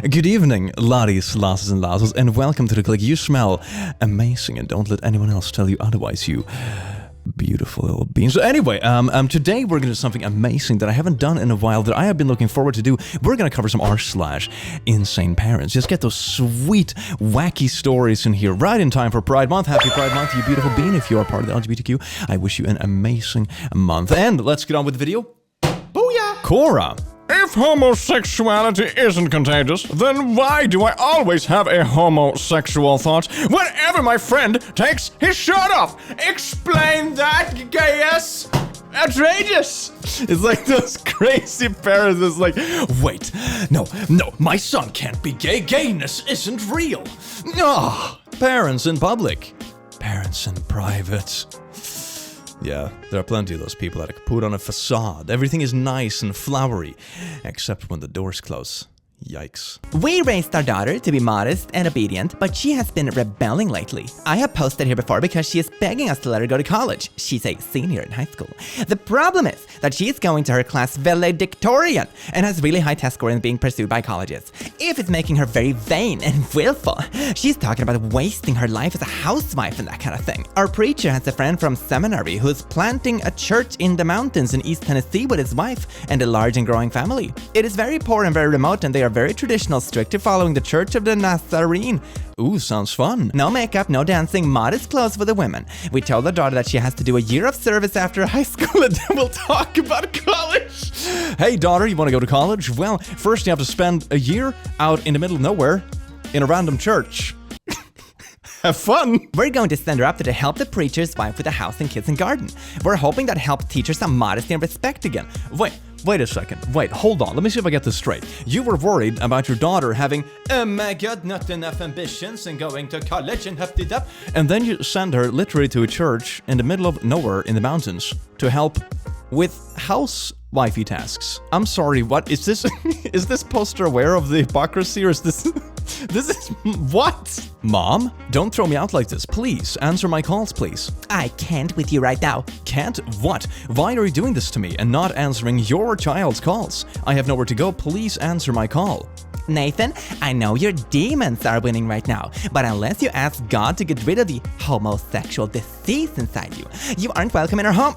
Good evening, laddies, lasses, and lasses, and welcome to the click. You smell amazing, and don't let anyone else tell you otherwise, you beautiful little beans. So anyway, today we're gonna do something amazing that I haven't done in a while that I have been looking forward to do. We're gonna cover some r/InsaneParents. Just get those sweet, wacky stories in here right in time for Pride Month. Happy Pride Month, you beautiful bean. If you are part of the LGBTQ, I wish you an amazing month. And let's get on with the video. Booyah! Cora. If homosexuality isn't contagious, then why do I always have a homosexual thought whenever my friend takes his shirt off? Explain that, Gayness! Outrageous! It's like those crazy parents. It's like, wait, no, my son can't be gay. Gayness isn't real. Ah, parents in public, parents in private. Yeah, there are plenty of those people that put on a facade. Everything is nice and flowery, except when the doors close. Yikes. We raised our daughter to be modest and obedient, but she has been rebelling lately. I have posted here before because she is begging us to let her go to college. She's a senior in high school. The problem is that she is going to her class valedictorian and has really high test score and being pursued by colleges. If it's making her very vain and willful, she's talking about wasting her life as a housewife and that kind of thing. Our preacher has a friend from seminary who is planting a church in the mountains in East Tennessee with his wife and a large and growing family. It is very poor and very remote, and they are very traditional, strict to following the Church of the Nazarene. Ooh, sounds fun. No makeup, no dancing, modest clothes for the women. We told our daughter that she has to do a year of service after high school and then we'll talk about college. Hey daughter, you want to go to college? Well, first you have to spend a year out in the middle of nowhere in a random church. Have fun! We're going to send her up to help the preacher's wife with a house and kids and garden. We're hoping that helps teach her some modesty and respect again. Wait a second. Wait, hold on. Let me see if I get this straight. You were worried about your daughter having, oh my god, not enough ambitions and going to college and hup-de-dup. And then you send her literally to a church in the middle of nowhere in the mountains to help with housewifey tasks. I'm sorry, what is this? Is this poster aware of the hypocrisy, or is this... This is... what? Mom, don't throw me out like this. Please, answer my calls, please. I can't with you right now. Can't? What? Why are you doing this to me and not answering your child's calls? I have nowhere to go. Please answer my call. Nathan, I know your demons are winning right now, but unless you ask God to get rid of the homosexual disease inside you, you aren't welcome in our home.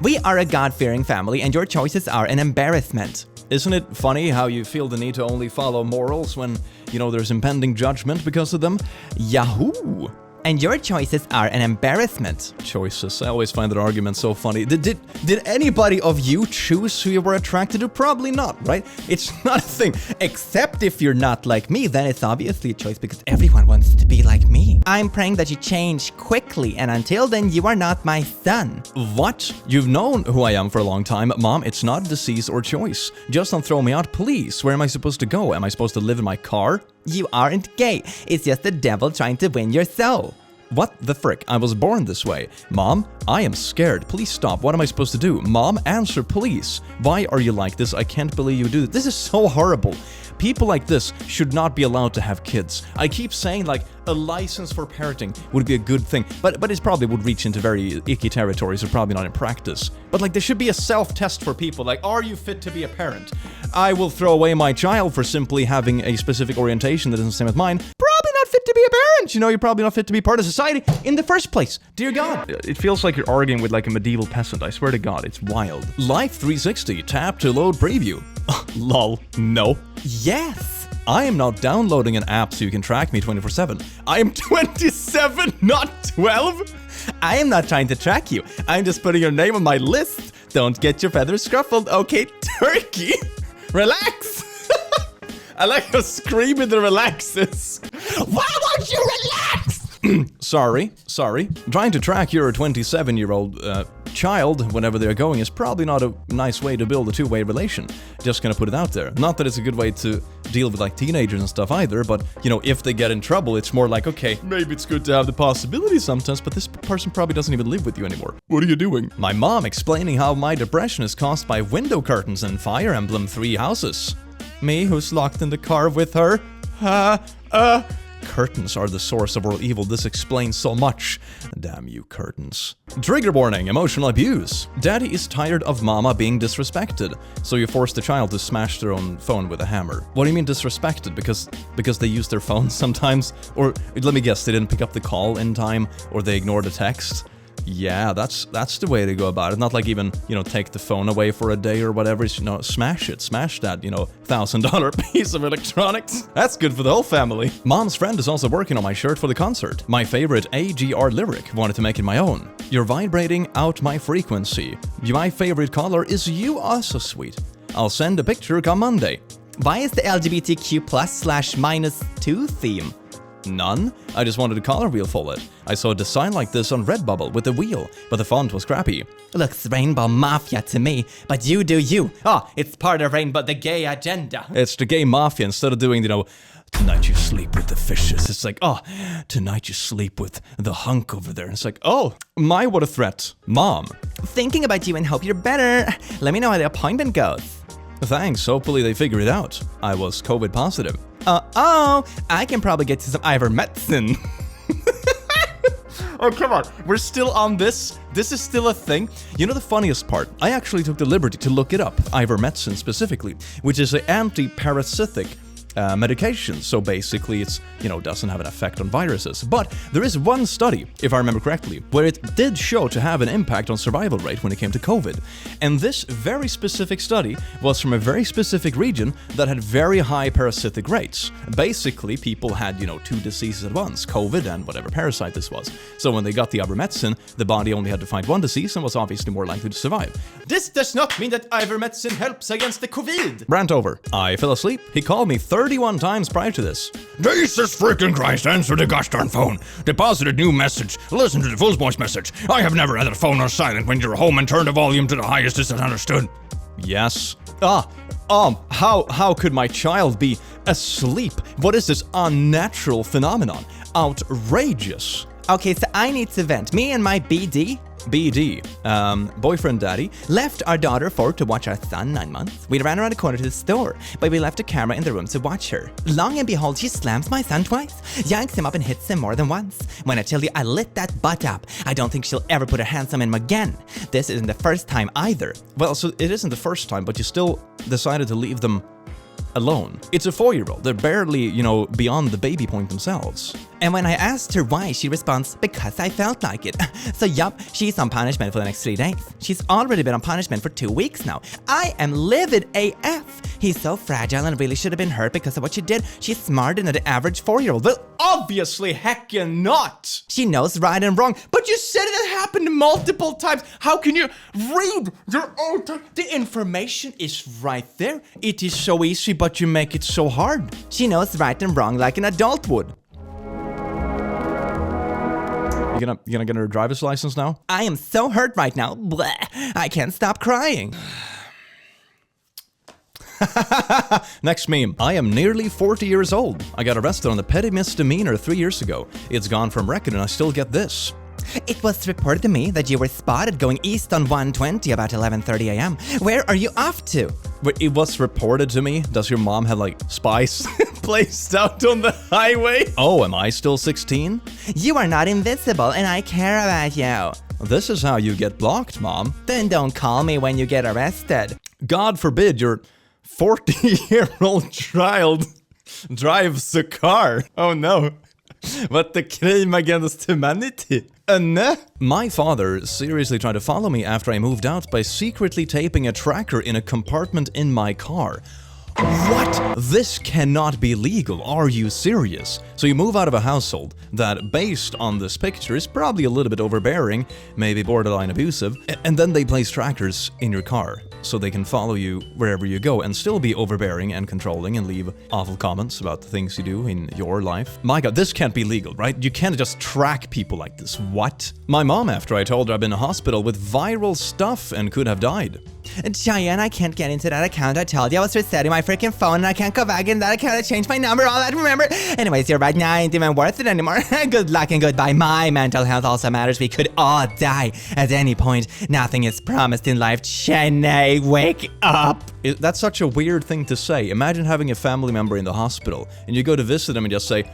We are a God-fearing family, and your choices are an embarrassment. Isn't it funny how you feel the need to only follow morals when, you know, there's impending judgment because of them? Yahoo! And your choices are an embarrassment. Choices. I always find that argument so funny. Did anybody of you choose who you were attracted to? Probably not, right? It's not a thing. Except if you're not like me, then it's obviously a choice because everyone wants to be like me. I'm praying that you change quickly, and until then, you are not my son. What? You've known who I am for a long time. Mom, it's not a disease or choice. Just don't throw me out, please. Where am I supposed to go? Am I supposed to live in my car? You aren't gay. It's just the devil trying to win your soul. What the frick? I was born this way. Mom, I am scared. Please stop. What am I supposed to do? Mom, answer, please. Why are you like this? I can't believe you do this. This is so horrible. People like this should not be allowed to have kids. I keep saying, like, a license for parenting would be a good thing, but it probably would reach into very icky territories, or probably not in practice. But like, there should be a self-test for people, like, are you fit to be a parent? I will throw away my child for simply having a specific orientation that isn't the same as mine. Probably not fit to be a parent. You know, you're probably not fit to be part of society in the first place. Dear God. It feels like you're arguing with like a medieval peasant. I swear to God, it's wild. Life 360, tap to load preview. Lol, no. Yes. I am not downloading an app so you can track me 24/7. I am 27, not 12. I am not trying to track you. I'm just putting your name on my list. Don't get your feathers scruffled, okay, turkey? Relax. I like how screaming the relaxes. Why won't you relax? Sorry. Trying to track your 27-year-old child whenever they're going is probably not a nice way to build a two-way relation. Just gonna put it out there. Not that it's a good way to deal with like teenagers and stuff either, but you know, if they get in trouble, it's more like, okay, maybe it's good to have the possibility sometimes, but this person probably doesn't even live with you anymore. What are you doing? My mom explaining how my depression is caused by window curtains and Fire Emblem 3 houses. Me, who's locked in the car with her? Curtains are the source of all evil. This explains so much. Damn you, curtains. Trigger warning, emotional abuse. Daddy is tired of mama being disrespected, so you force the child to smash their own phone with a hammer. What do you mean disrespected? Because they use their phones sometimes? Or, let me guess, they didn't pick up the call in time, or they ignored a text? Yeah, that's the way to go about it. Not like even, take the phone away for a day or whatever. It's, smash it. Smash that, $1,000 piece of electronics. That's good for the whole family. Mom's friend is also working on my shirt for the concert. My favorite AGR lyric. Wanted to make it my own. You're vibrating out my frequency. My favorite color is you. Oh, so sweet. I'll send a picture come Monday. Why is the LGBTQ+/-2 theme? None. I just wanted a color wheel for it. I saw a design like this on Redbubble with a wheel, but the font was crappy. Looks Rainbow Mafia to me, but you do you. Oh, it's part of Rainbow, the gay agenda. It's the gay mafia. Instead of doing, tonight you sleep with the fishes. It's like, oh, tonight you sleep with the hunk over there. And it's like, oh, what a threat. Mom. Thinking about you and hope you're better. Let me know how the appointment goes. Thanks, hopefully they figure it out. I was COVID positive. I can probably get to some ivermectin. Oh, come on. We're still on this? This is still a thing? You know the funniest part? I actually took the liberty to look it up, ivermectin specifically, which is an anti-parasitic medication. So basically it's, doesn't have an effect on viruses. But there is one study, if I remember correctly, where it did show to have an impact on survival rate when it came to COVID. And this very specific study was from a very specific region that had very high parasitic rates. Basically, people had, 2 diseases at once, COVID and whatever parasite this was. So when they got the ivermectin, the body only had to fight one disease and was obviously more likely to survive. This does not mean that ivermectin helps against the COVID. Rant over. I fell asleep. He called me 31 times prior to this. Jesus freaking Christ, answer the gosh darn phone. Deposited new message. Listen to the full voice message. I have never had a phone on silent when you're home and turn the volume to the highest. Is that understood? Yes. How could my child be asleep? What is this unnatural phenomenon? Outrageous. Okay, so I need to vent. Me and my BD, boyfriend daddy, left our daughter for to watch our son, 9 months. We ran around the corner to the store, but we left a camera in the room to watch her. Long and behold, she slams my son twice, yanks him up and hits him more than once. When I tell you I lit that butt up, I don't think she'll ever put her hands on him again. This isn't the first time either. Well, so it isn't the first time, but you still decided to leave them alone. It's a 4-year-old. They're barely, beyond the baby point themselves. And when I asked her why, she responds, because I felt like it. So yup, she's on punishment for the next 3 days. She's already been on punishment for 2 weeks now. I am livid AF. He's so fragile and really should have been hurt because of what she did. She's smarter than the average 4-year-old. Well, obviously heckin' not. She knows right and wrong, but you said it happened multiple times. How can you read your own time? The information is right there. It is so easy, but you make it so hard. She knows right and wrong like an adult would. You gonna get her driver's license now? I am so hurt right now. Blech. I can't stop crying. Next meme. I am nearly 40 years old. I got arrested on a petty misdemeanor 3 years ago. It's gone from record and I still get this. It was reported to me that you were spotted going east on 120 about 11:30 a.m. Where are you off to? Wait, it was reported to me? Does your mom have spies placed out on the highway? Oh, am I still 16? You are not invisible and I care about you. This is how you get blocked, Mom. Then don't call me when you get arrested. God forbid your 40-year-old child drives a car. Oh no. What the crime against humanity? My father seriously tried to follow me after I moved out by secretly taping a tracker in a compartment in my car. What? This cannot be legal. Are you serious? So you move out of a household that, based on this picture, is probably a little bit overbearing, maybe borderline abusive, and then they place trackers in your car so they can follow you wherever you go and still be overbearing and controlling and leave awful comments about the things you do in your life. My God, this can't be legal, right? You can't just track people like this. What? My mom, after I told her I've been in a hospital with viral stuff and could have died. Cheyenne, I can't get into that account. I told you I was resetting my freaking phone and I can't go back in that account. I changed my number, all that, remember? Anyways, you're right, now I ain't even worth it anymore. Good luck and goodbye. My mental health also matters. We could all die at any point. Nothing is promised in life. Cheney, wake up. That's such a weird thing to say. Imagine having a family member in the hospital and you go to visit them and just say,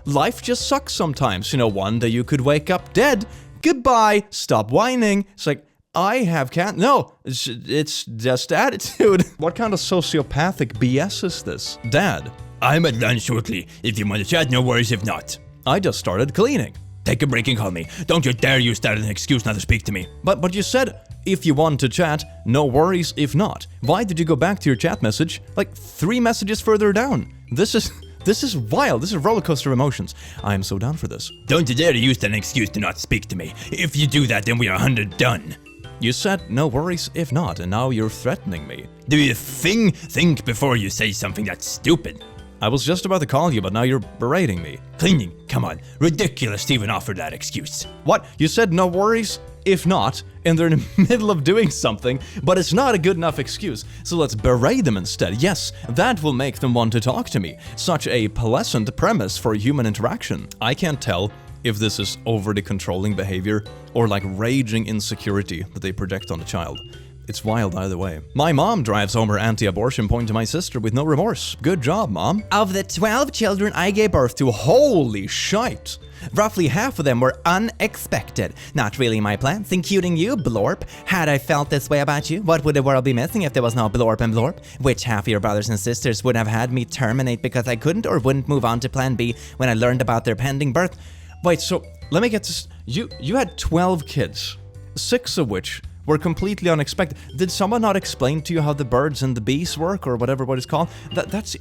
life just sucks sometimes. One day you could wake up dead. Goodbye. Stop whining. It's like, I have can't. No, it's just attitude. What kind of sociopathic BS is this? Dad. I'm at lunch shortly. If you want to chat, no worries if not. I just started cleaning. Take a break and call me. Don't you dare use that as an excuse not to speak to me. But you said, if you want to chat, no worries if not. Why did you go back to your chat message like 3 messages further down? This is wild. This is a roller coaster of emotions. I am so down for this. Don't you dare use that as an excuse to not speak to me. If you do that, then we are 100 done. You said no worries if not, and now you're threatening me. Do you think before you say something that's stupid? I was just about to call you, but now you're berating me. Cleaning, come on. Ridiculous to even offer that excuse. What? You said no worries if not, and they're in the middle of doing something, but it's not a good enough excuse. So let's berate them instead. Yes, that will make them want to talk to me. Such a pleasant premise for human interaction. I can't tell if this is overly controlling behavior or like raging insecurity that they project on the child. It's wild either way. My mom drives home her anti-abortion point to my sister with no remorse. Good job, Mom. Of the 12 children I gave birth to, Holy shite! roughly half of them were unexpected. Not really my plans, including you, Blorp. Had I felt this way about you, what would the world be missing if there was no Blorp and Blorp? Which half of your brothers and sisters would have had me terminate because I couldn't or wouldn't move on to plan B when I learned about their pending birth? Wait, so let me get this. You had 12 kids, 6 of which were completely unexpected. Did someone not explain to you how the birds and the bees work, or whatever what it's called? That's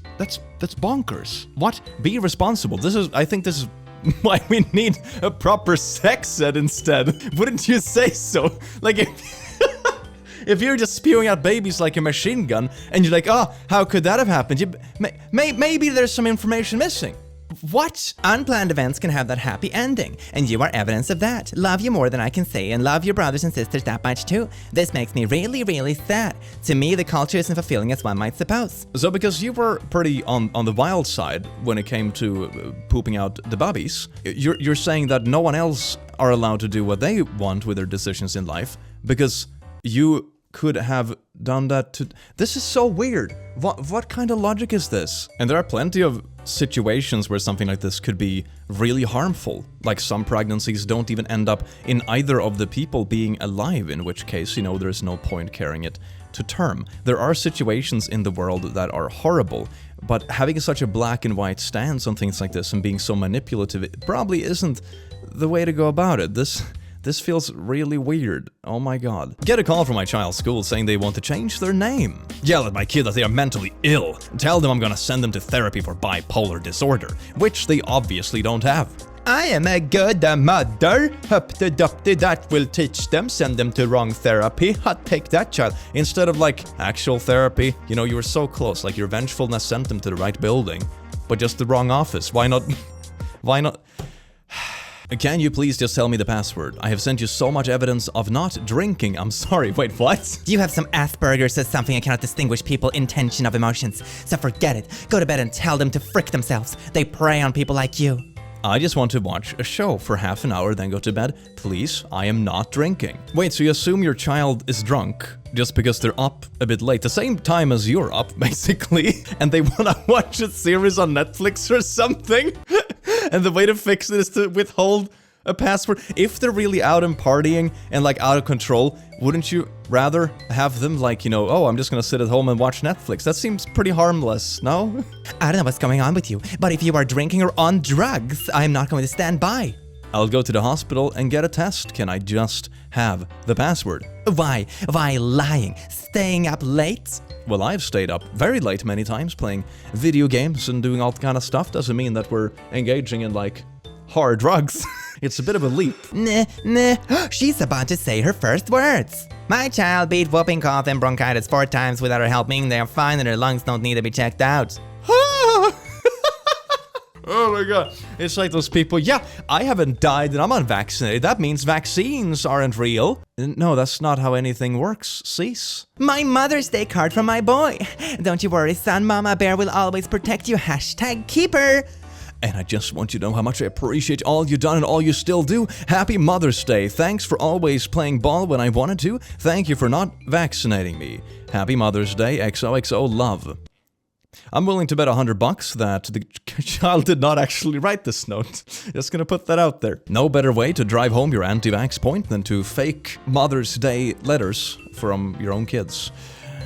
bonkers. What? Be responsible. I think this is why we need a proper sex ed instead. Wouldn't you say so? Like if you're just spewing out babies like a machine gun, and you're like, oh, how could that have happened? Maybe there's some information missing. What? Unplanned events can have that happy ending, and you are evidence of that. Love you more than I can say, and love your brothers and sisters that much too. This makes me really, really sad. To me, the culture isn't fulfilling as one might suppose. So because you were pretty on the wild side when it came to pooping out the bubbies, you're saying that no one else are allowed to do what they want with their decisions in life because you could have done that to... This is so weird. What kind of logic is this? And there are plenty of situations where something like this could be really harmful. Like some pregnancies don't even end up in either of the people being alive, in which case, there's no point carrying it to term. There are situations in the world that are horrible, but having such a black and white stance on things like this and being so manipulative, it probably isn't the way to go about it. This feels really weird. Oh my god. Get a call from my child's school saying they want to change their name. Yell at my kid that they are mentally ill. Tell them I'm gonna send them to therapy for bipolar disorder, which they obviously don't have. I am a good mother. Humpty Dumpty, that will teach them. Send them to wrong therapy. Hot take that, child. Instead of like actual therapy, you were so close. Like your vengefulness sent them to the right building, but just the wrong office. Why not? Why not? Can you please just tell me the password? I have sent you so much evidence of not drinking. I'm sorry, wait, what? You have some Asperger's or something and cannot distinguish people intention of emotions. So forget it. Go to bed and tell them to frick themselves. They prey on people like you. I just want to watch a show for half an hour, then go to bed. Please, I am not drinking. Wait, so you assume your child is drunk just because they're up a bit late, the same time as you're up, basically, and they want to watch a series on Netflix or something? And the way to fix it is to withhold a password. If they're really out and partying and like out of control, wouldn't you rather have them like, oh, I'm just gonna sit at home and watch Netflix? That seems pretty harmless, no? I don't know what's going on with you, but if you are drinking or on drugs, I'm not going to stand by. I'll go to the hospital and get a test. Can I just have the password? Why? Why lying? Staying up late? Well, I've stayed up very late many times playing video games and doing all kind of stuff. Doesn't mean that we're engaging in like hard drugs. It's a bit of a leap. Nah. She's about to say her first words. My child beat whooping cough and bronchitis 4 times without her helping. They are fine and their lungs don't need to be checked out. Oh my god. It's like those people, yeah, I haven't died and I'm unvaccinated. That means vaccines aren't real. No, that's not how anything works. Cease. My Mother's Day card from my boy. Don't you worry, son. Mama Bear will always protect you. #keeper. And I just want you to know how much I appreciate all you've done and all you still do. Happy Mother's Day. Thanks for always playing ball when I wanted to. Thank you for not vaccinating me. Happy Mother's Day. XOXO love. I'm willing to bet $100 that the child did not actually write this note. Just gonna put that out there. No better way to drive home your anti-vax point than to fake Mother's Day letters from your own kids.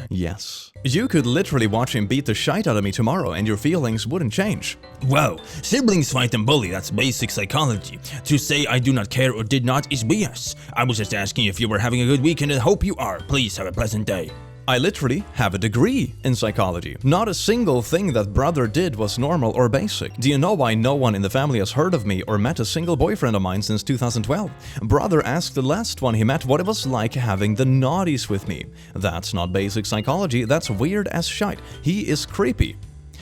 Yes. You could literally watch him beat the shite out of me tomorrow and your feelings wouldn't change. Wow, siblings fight and bully, that's basic psychology. To say I do not care or did not is BS. I was just asking if you were having a good weekend and hope you are. Please have a pleasant day. I literally have a degree in psychology. Not a single thing that brother did was normal or basic. Do you know why no one in the family has heard of me or met a single boyfriend of mine since 2012? Brother asked the last one he met what it was like having the naughties with me. That's not basic psychology, that's weird as shite. He is creepy.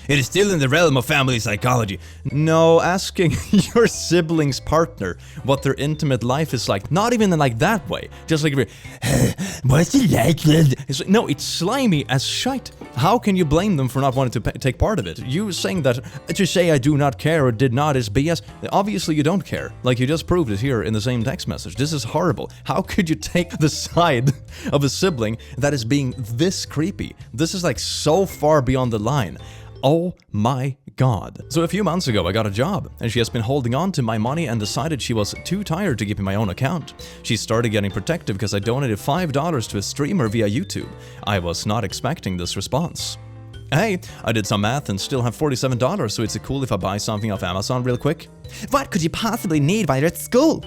It is still in the realm of family psychology. No, asking your sibling's partner what their intimate life is like, not even in like that way. Just like, what's it like? It's, no, it's slimy as shite. How can you blame them for not wanting to take part of it? You saying that to say I do not care or did not is BS. Obviously you don't care. Like you just proved it here in the same text message. This is horrible. How could you take the side of a sibling that is being this creepy? This is like so far beyond the line. Oh my god. So a few months ago I got a job and she has been holding on to my money and decided she was too tired to give me my own account. She started getting protective because I donated $5 to a streamer via YouTube. I was not expecting this response. Hey, I did some math and still have $47, so it's cool if I buy something off Amazon real quick? What could you possibly need while you're at school?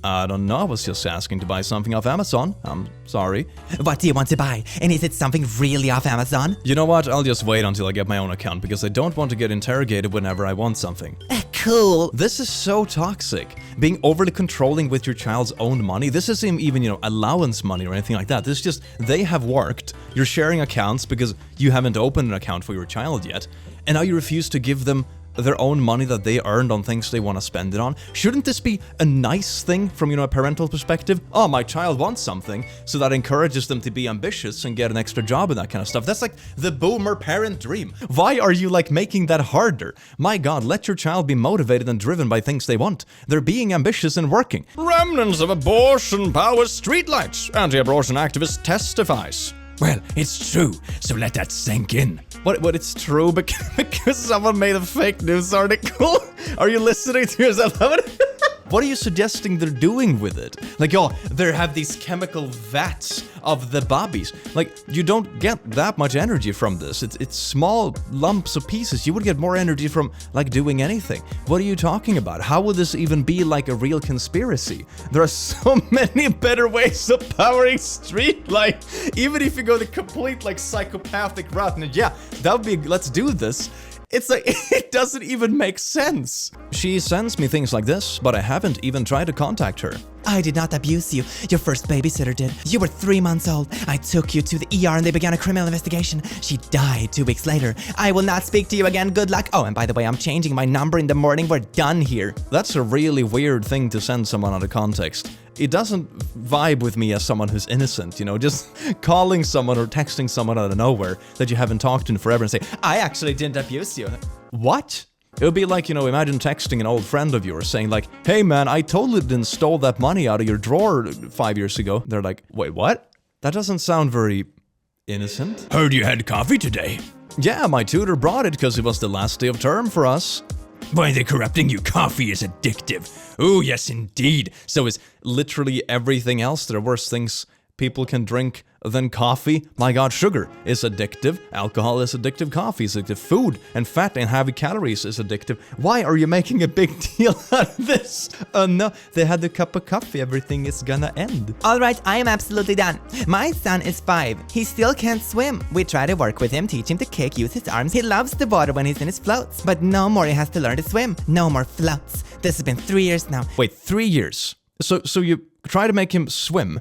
I don't know, I was just asking to buy something off Amazon. I'm sorry. What do you want to buy? And is it something really off Amazon? You know what, I'll just wait until I get my own account because I don't want to get interrogated whenever I want something. Cool. This is so toxic. Being overly controlling with your child's own money. This isn't even, allowance money or anything like that. This is just, they have worked. You're sharing accounts because you haven't opened an account for your child yet. And now you refuse to give them their own money that they earned on things they want to spend it on. Shouldn't this be a nice thing from, a parental perspective? Oh, my child wants something, so that encourages them to be ambitious and get an extra job and that kind of stuff. That's like the boomer parent dream. Why are you making that harder? My god, let your child be motivated and driven by things they want. They're being ambitious and working. Remnants of abortion power streetlights. Anti-abortion activist testifies. Well, it's true, so let that sink in. What it's true because someone made a fake news article? Are you listening to yourself? What are you suggesting they're doing with it? They have these chemical vats of the bobbies. You don't get that much energy from this. It's small lumps of pieces. You would get more energy from, doing anything. What are you talking about? How would this even be, a real conspiracy? There are so many better ways of powering street light. Even if you go the complete, psychopathic route, and yeah, that would be, let's do this. It's it doesn't even make sense. She sends me things like this, but I haven't even tried to contact her. I did not abuse you. Your first babysitter did. You were 3 months old. I took you to the ER and they began a criminal investigation. She died 2 weeks later. I will not speak to you again. Good luck. Oh, and by the way, I'm changing my number in the morning. We're done here. That's a really weird thing to send someone out of context. It doesn't vibe with me as someone who's innocent, just calling someone or texting someone out of nowhere that you haven't talked to in forever and say, I actually didn't abuse you. What? It would be like, imagine texting an old friend of yours saying hey man, I totally didn't stole that money out of your drawer 5 years ago. They're like, wait, what? That doesn't sound very innocent. Heard you had coffee today. Yeah, my tutor brought it because it was the last day of term for us. Why, they're corrupting you. Coffee is addictive. Oh, yes, indeed. So is literally everything else. There are worse things people can drink than coffee. My god, sugar is addictive. Alcohol is addictive. Coffee is addictive. Food and fat and heavy calories is addictive. Why are you making a big deal out of this? Oh no, they had a cup of coffee. Everything is gonna end. Alright, I am absolutely done. My son is 5. He still can't swim. We try to work with him, teach him to kick, use his arms. He loves the water when he's in his floats. But no more, he has to learn to swim. No more floats. This has been 3 years now. Wait, 3 years? So you try to make him swim,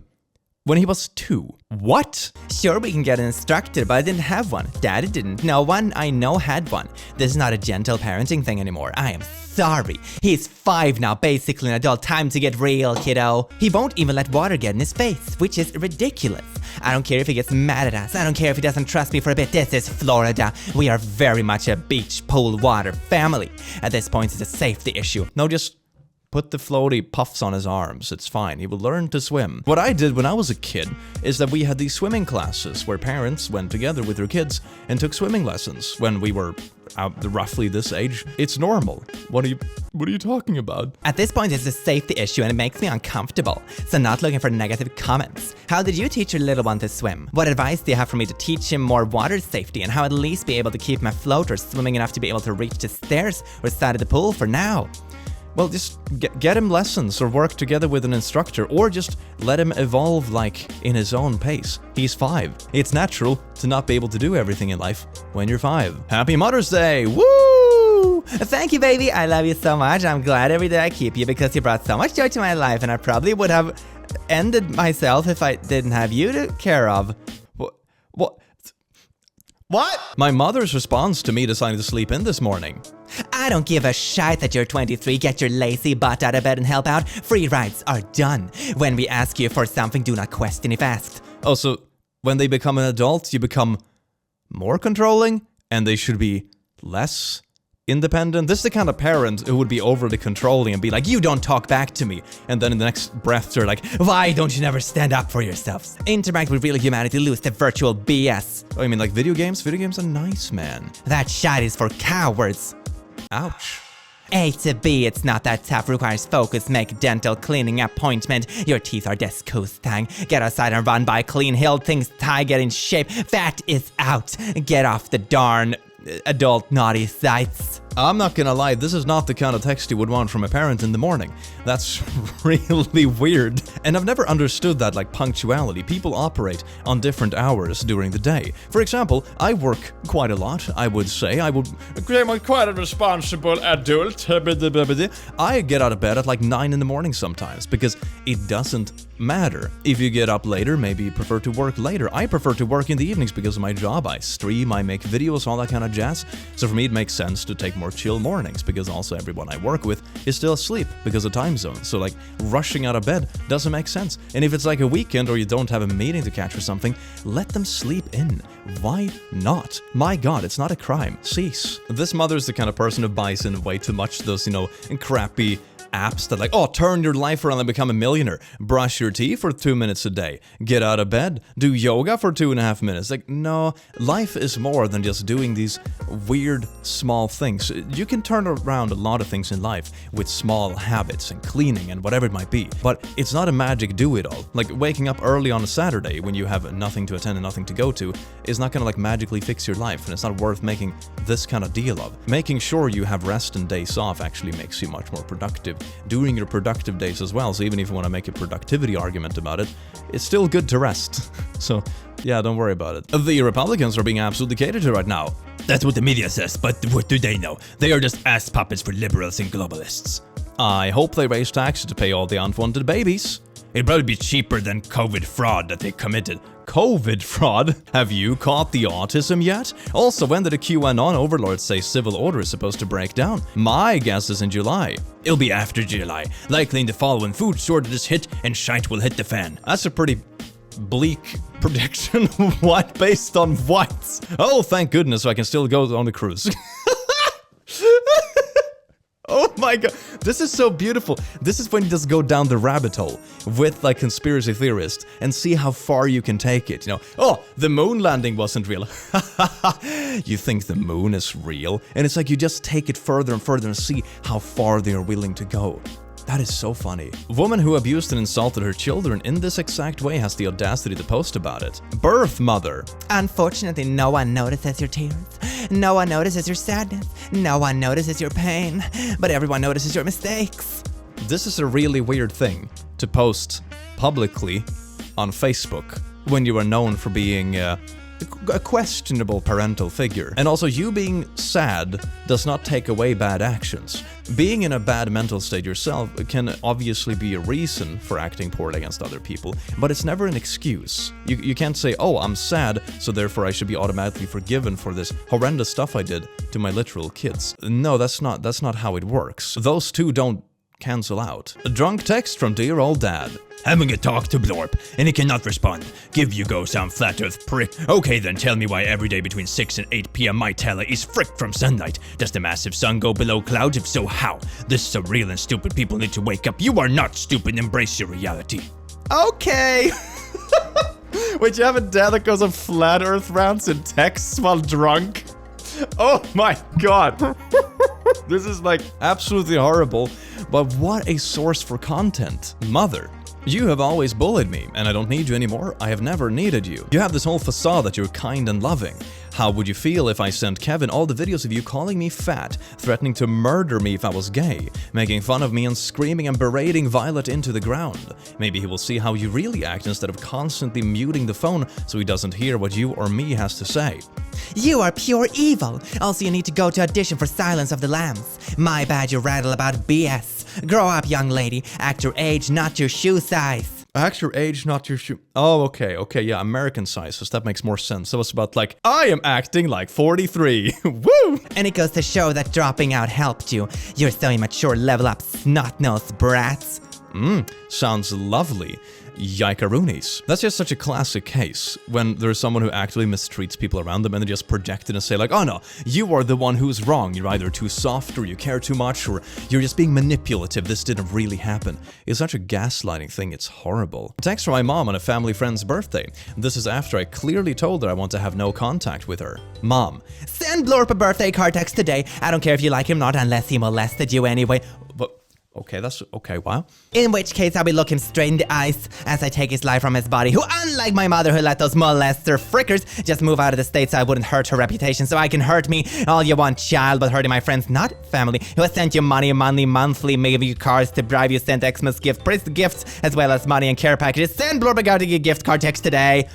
when he was 2. What? Sure, we can get an instructor, but I didn't have one. Daddy didn't. No one I know had one. This is not a gentle parenting thing anymore. I am sorry. He's 5 now, basically an adult. Time to get real, kiddo. He won't even let water get in his face, which is ridiculous. I don't care if he gets mad at us. I don't care if he doesn't trust me for a bit. This is Florida. We are very much a beach, pool, water family. At this point, it's a safety issue. No, just put the floaty puffs on his arms. It's fine. He will learn to swim. What I did when I was a kid is that we had these swimming classes where parents went together with their kids and took swimming lessons when we were roughly this age. It's normal. What are you talking about? At this point, it's a safety issue and it makes me uncomfortable. So not looking for negative comments. How did you teach your little one to swim? What advice do you have for me to teach him more water safety and how at least be able to keep him afloat or swimming enough to be able to reach the stairs or side of the pool for now? Well, just get him lessons or work together with an instructor or just let him evolve like in his own pace. He's 5. It's natural to not be able to do everything in life when you're 5. Happy Mother's Day! Woo! Thank you, baby. I love you so much. I'm glad every day I keep you because you brought so much joy to my life and I probably would have ended myself if I didn't have you to care of. What? My mother's response to me deciding to sleep in this morning. I don't give a shite that you're 23. Get your lazy butt out of bed and help out. Free rides are done. When we ask you for something, do not question if asked. Oh, so when they become an adult, you become more controlling and they should be less independent? This is the kind of parent who would be overly controlling and be like, you don't talk back to me. And then in the next breath, they're like, why don't you never stand up for yourselves? Interact with real humanity, lose the virtual BS. Oh, you mean like video games? Video games are nice, man. That shit is for cowards. Ouch. A to B, it's not that tough, requires focus, make dental cleaning appointment. Your teeth are disgusting. Get outside and run by clean hill, things tie, get in shape. Fat is out. Get off the darn adult naughty sites. I'm not gonna lie, this is not the kind of text you would want from a parent in the morning. That's really weird. And I've never understood that like punctuality. People operate on different hours during the day. For example, I work quite a lot, I would say. I'm quite a responsible adult. I get out of bed at like 9 in the morning sometimes because it doesn't matter. If you get up later, maybe you prefer to work later. I prefer to work in the evenings because of my job. I stream, I make videos, all that kind of jazz. So for me, it makes sense to take more chill mornings because also everyone I work with is still asleep because of time zone. So like rushing out of bed doesn't make sense. And if it's like a weekend or you don't have a meeting to catch or something, let them sleep in. Why not? My God, it's not a crime. Cease. This mother's the kind of person who buys in way too much those, crappy apps that like, oh, turn your life around and become a millionaire. Brush your teeth for 2 minutes a day. Get out of bed. Do yoga for 2.5 minutes. Like, no, life is more than just doing these weird small things. You can turn around a lot of things in life with small habits and cleaning and whatever it might be. But it's not a magic do-it-all. Like waking up early on a Saturday when you have nothing to attend and nothing to go to is not gonna like magically fix your life, and it's not worth making this kind of deal of. Making sure you have rest and days off actually makes you much more productive during your productive days as well. So even if you want to make a productivity argument about it, it's still good to rest. So yeah, don't worry about it. The Republicans are being absolutely catered to right now. That's what the media says, but what do they know? They are just ass puppets for liberals and globalists. I hope they raise taxes to pay all the unwanted babies. It'd probably be cheaper than COVID fraud that they committed. COVID fraud? Have you caught the autism yet? Also, when did the QAnon overlords say civil order is supposed to break down? My guess is in July. It'll be after July, likely in the fall when food shortages hit and shite will hit the fan. That's a pretty bleak prediction. What? Based on what? Oh, thank goodness, so I can still go on the cruise. Oh my God, this is so beautiful. This is when you just go down the rabbit hole with like conspiracy theorists and see how far you can take it. Oh, the moon landing wasn't real. You think the moon is real? And it's like you just take it further and further and see how far they are willing to go. That is so funny. A woman who abused and insulted her children in this exact way has the audacity to post about it. Birth mother. Unfortunately, no one notices your tears. No one notices your sadness. No one notices your pain. But everyone notices your mistakes. This is a really weird thing to post publicly on Facebook when you are known for being a questionable parental figure. And also, you being sad does not take away bad actions. Being in a bad mental state yourself can obviously be a reason for acting poorly against other people, but it's never an excuse. You can't say, oh, I'm sad, so therefore I should be automatically forgiven for this horrendous stuff I did to my literal kids. No, that's not how it works. Those two don't cancel out. A drunk text from dear old dad. Having a talk to Blorp, and he cannot respond. Give you go, sound flat earth prick. Okay then, tell me why every day between 6 and 8 p.m. my tele is fricked from sunlight. Does the massive sun go below clouds? If so, how? This is real and stupid people need to wake up. You are not stupid, embrace your reality. Okay. Wait, you have a dad that goes on flat earth rants and texts while drunk? Oh my god. This is like absolutely horrible, but what a source for content. Mother. You have always bullied me, and I don't need you anymore. I have never needed you. You have this whole facade that you're kind and loving. How would you feel if I sent Kevin all the videos of you calling me fat, threatening to murder me if I was gay, making fun of me and screaming and berating Violet into the ground? Maybe he will see how you really act instead of constantly muting the phone so he doesn't hear what you or me has to say. You are pure evil. Also, you need to go to audition for Silence of the Lambs. My bad you rattle about BS. Grow up, young lady. Act your age, not your shoe size. Act your age, not your shoe. Oh, okay, yeah, American sizes. That makes more sense. That was about like, I am acting like 43. Woo! And it goes to show that dropping out helped you. You're so immature, level up, snot-nosed brats. Sounds lovely. Yikaroonies. That's just such a classic case when there's someone who actively mistreats people around them and they just project it and say like, oh no, you are the one who's wrong. You're either too soft or you care too much or you're just being manipulative. This didn't really happen. It's such a gaslighting thing. It's horrible. A text from my mom on a family friend's birthday. This is after I clearly told her I want to have no contact with her. Mom. Send Blorp a birthday card text today. I don't care if you like him or not unless he molested you anyway. But okay, that's okay, wow. In which case, I will look him straight in the eyes as I take his life from his body, who, unlike my mother who let those molester frickers just move out of the state so I wouldn't hurt her reputation so I can hurt me. All you want, child, but hurting my friends, not family, who has sent you money, monthly, maybe you cars to bribe you, sent Xmas gifts, as well as money and care packages. Send Blorp out to your gift card text today.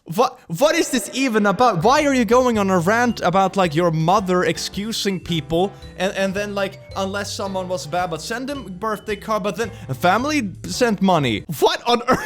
What is this even about? Why are you going on a rant about like your mother excusing people and then like unless someone was bad but send them birthday card but then family sent money? What on earth?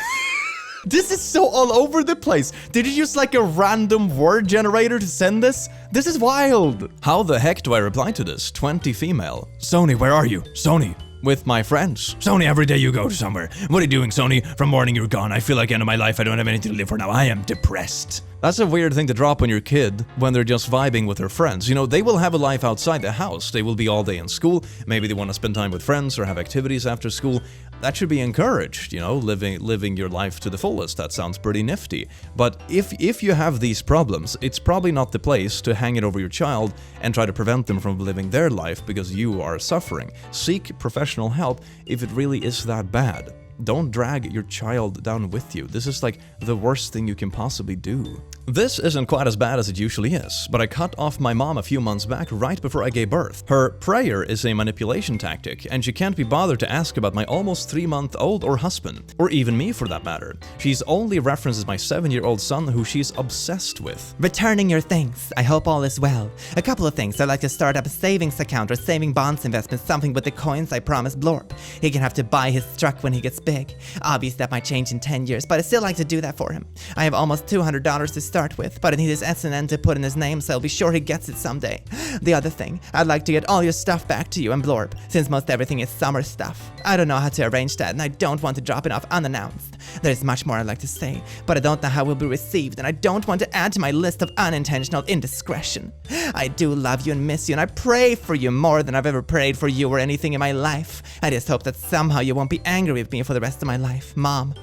This is so all over the place. Did you use like a random word generator to send this? This is wild. How the heck do I reply to this? 20 female. Sony, where are you? Sony. With my friends. Sony, every day you go to somewhere. What are you doing, Sony? From morning you're gone. I feel like end of my life. I don't have anything to live for now. I am depressed. That's a weird thing to drop on your kid when they're just vibing with their friends. You know, they will have a life outside the house. They will be all day in school. Maybe they want to spend time with friends or have activities after school. That should be encouraged, you know, living your life to the fullest. That sounds pretty nifty. But if you have these problems, it's probably not the place to hang it over your child and try to prevent them from living their life because you are suffering. Seek professional help if it really is that bad. Don't drag your child down with you. This is like the worst thing you can possibly do. This isn't quite as bad as it usually is, but I cut off my mom a few months back right before I gave birth. Her prayer is a manipulation tactic, and she can't be bothered to ask about my almost 3-month-old or husband, or even me for that matter. She's only references my 7-year-old son who she's obsessed with. Returning your thanks. I hope all is well. A couple of things. I'd like to start up a savings account or saving bonds investment, something with the coins I promised Blorp. He can have to buy his truck when he gets big. Obviously that might change in 10 years, but I still like to do that for him. I have almost $200 to start with, but I need his SNN to put in his name so I'll be sure he gets it someday. The other thing, I'd like to get all your stuff back to you and Blorp, since most everything is summer stuff. I don't know how to arrange that and I don't want to drop it off unannounced. There's much more I'd like to say, but I don't know how it will be received and I don't want to add to my list of unintentional indiscretion. I do love you and miss you and I pray for you more than I've ever prayed for you or anything in my life. I just hope that somehow you won't be angry with me for the rest of my life, Mom.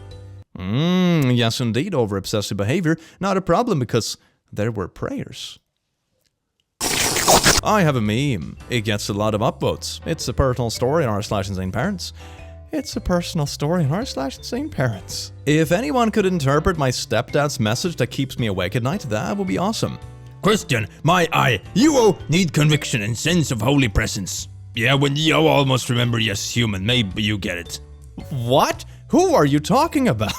Yes indeed, over-obsessive behavior. Not a problem because there were prayers. I have a meme. It gets a lot of upvotes. It's a personal story in r/InsaneParents. It's a personal story in r/InsaneParents. If anyone could interpret my stepdad's message that keeps me awake at night, that would be awesome. Question, my eye. You need conviction and sense of holy presence. Yeah, when you almost remember yes human, maybe you get it. What? Who are you talking about?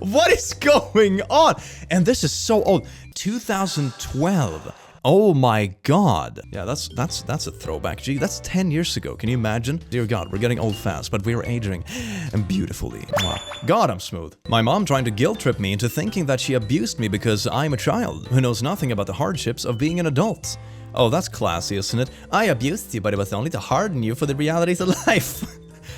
What is going on? And this is so old. 2012. Oh my god. Yeah, that's a throwback. Gee, that's 10 years ago. Can you imagine? Dear God, we're getting old fast, but we're aging and beautifully. Wow. God, I'm smooth. My mom trying to guilt trip me into thinking that she abused me because I'm a child who knows nothing about the hardships of being an adult. Oh, that's classy, isn't it? I abused you, but it was only to harden you for the realities of life.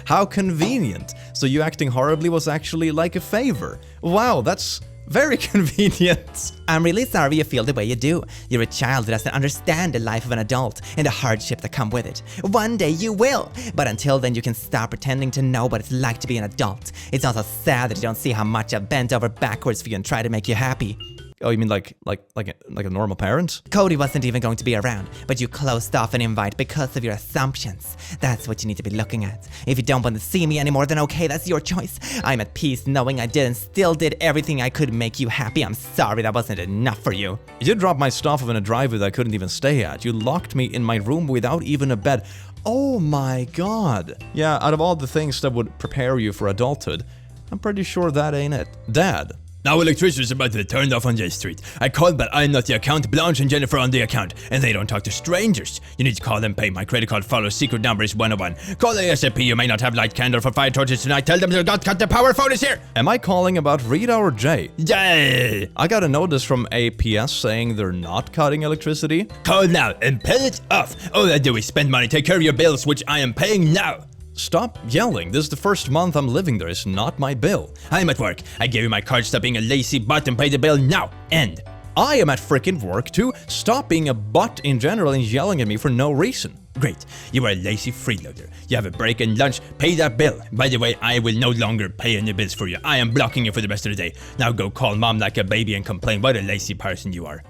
How convenient. So you acting horribly was actually like a favor. Wow, that's very convenient. I'm really sorry you feel the way you do. You're a child who doesn't understand the life of an adult and the hardship that come with it. One day you will, but until then you can stop pretending to know what it's like to be an adult. It's also sad that you don't see how much I've bent over backwards for you and try to make you happy. Oh, you mean like a normal parent? Cody wasn't even going to be around, but you closed off an invite because of your assumptions. That's what you need to be looking at. If you don't want to see me anymore, then okay, that's your choice. I'm at peace knowing I did and still did everything I could to make you happy. I'm sorry that wasn't enough for you. You dropped my stuff off in a driveway that I couldn't even stay at. You locked me in my room without even a bed. Oh my god. Yeah, out of all the things that would prepare you for adulthood, I'm pretty sure that ain't it. Dad. Now electricity is about to be turned off on J Street. I called, but I'm not the account. Blanche and Jennifer on the account, and they don't talk to strangers. You need to call them, pay. My credit card follows. Secret number is 101. Call ASAP. You may not have light candle for fire torches tonight. Tell them to not cut the power. Phone is here. Am I calling about Rita or Jay? Yay! I got a notice from APS saying they're not cutting electricity. Call now and pay it off. All I do is spend money, take care of your bills, which I am paying now. Stop yelling. This is the first month I'm living there. It's not my bill. I'm at work. I gave you my card. Stop being a lazy butt and pay the bill now. End. I am at frickin' work too. Stop being a butt in general and yelling at me for no reason. Great. You are a lazy freeloader. You have a break and lunch. Pay that bill. By the way, I will no longer pay any bills for you. I am blocking you for the rest of the day. Now go call mom like a baby and complain what a lazy person you are.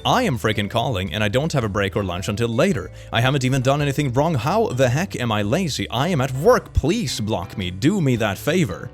I am freaking calling and I don't have a break or lunch until later. I haven't even done anything wrong. How the heck am I lazy? I am at work. Please block me. Do me that favor.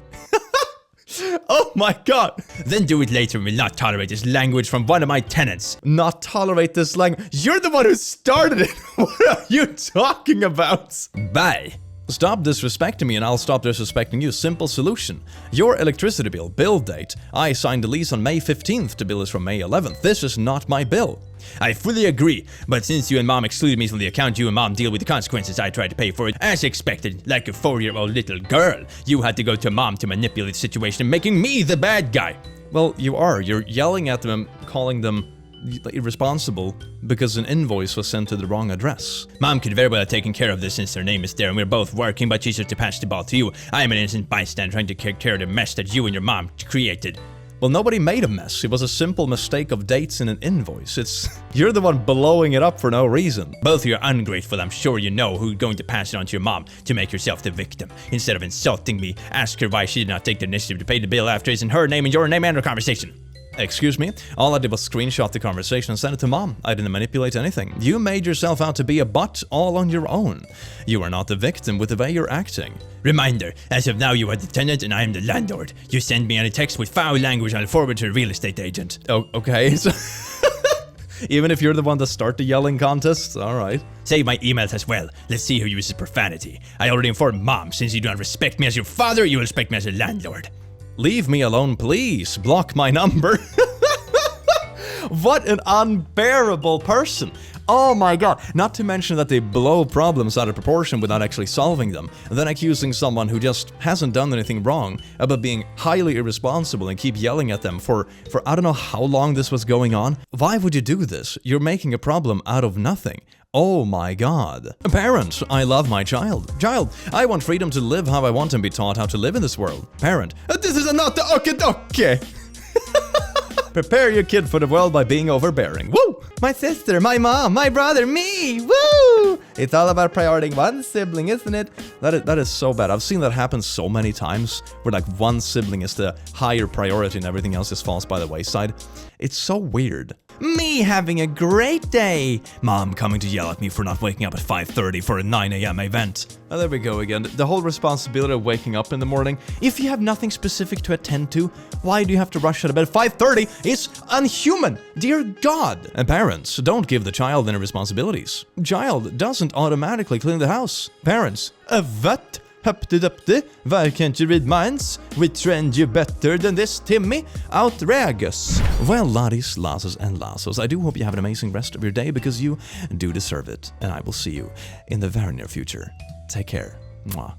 Oh my god. Then do it later and will not tolerate this language from one of my tenants. Not tolerate this language? You're the one who started it. What are you talking about? Bye. Stop disrespecting me and I'll stop disrespecting you. Simple solution. Your electricity bill date. I signed the lease on May 15th. The bill is from May 11th. This is not my bill. I fully agree, but since you and mom excluded me from the account, you and mom deal with the consequences. I tried to pay for it as expected, like a 4-year-old little girl. You had to go to mom to manipulate the situation, making me the bad guy. Well, you are. You're yelling at them and calling them irresponsible because an invoice was sent to the wrong address. Mom could very well have taken care of this since her name is there and we're both working, but she's just to pass the ball to you. I am an innocent bystander trying to take care of the mess that you and your mom created. Well, nobody made a mess. It was a simple mistake of dates in an invoice. You're the one blowing it up for no reason. Both of you are ungrateful. I'm sure you know who's going to pass it on to your mom to make yourself the victim. Instead of insulting me, ask her why she did not take the initiative to pay the bill after it's in her name and your name and her conversation. Excuse me? All I did was screenshot the conversation and send it to mom. I didn't manipulate anything. You made yourself out to be a butt all on your own. You are not the victim with the way you're acting. Reminder, as of now you are the tenant and I am the landlord. You send me any text with foul language, I'll forward to a real estate agent. Oh, okay. So even if you're the one that start the yelling contest, alright. Save my emails as well. Let's see who uses profanity. I already informed mom. Since you do not respect me as your father, you will respect me as a landlord. Leave me alone, please. Block my number. What an unbearable person. Oh my god. Not to mention that they blow problems out of proportion without actually solving them. And then accusing someone who just hasn't done anything wrong about being highly irresponsible and keep yelling at them for I don't know how long this was going on. Why would you do this? You're making a problem out of nothing. Oh my god. Parent, I love my child. Child, I want freedom to live how I want and be taught how to live in this world. Parent, this is not the okie-dokie. Prepare your kid for the world by being overbearing. Woo! My sister, my mom, my brother, me! Woo! It's all about prioritizing one sibling, isn't it? That is so bad. I've seen that happen so many times where like one sibling is the higher priority and everything else just falls by the wayside. It's so weird. Me having a great day. Mom coming to yell at me for not waking up at 5:30 for a 9 a.m. event. Oh, there we go again. The whole responsibility of waking up in the morning. If you have nothing specific to attend to, why do you have to rush out of bed? 5:30 is unhuman. Dear God. And parents, don't give the child any responsibilities. Child doesn't automatically clean the house. Parents, what? Hup-de-dup-de, why can't you read minds? We trained you better than this, Timmy. Outrageous. Well, laddies, lasses, and lassos, I do hope you have an amazing rest of your day because you do deserve it. And I will see you in the very near future. Take care. Mwah.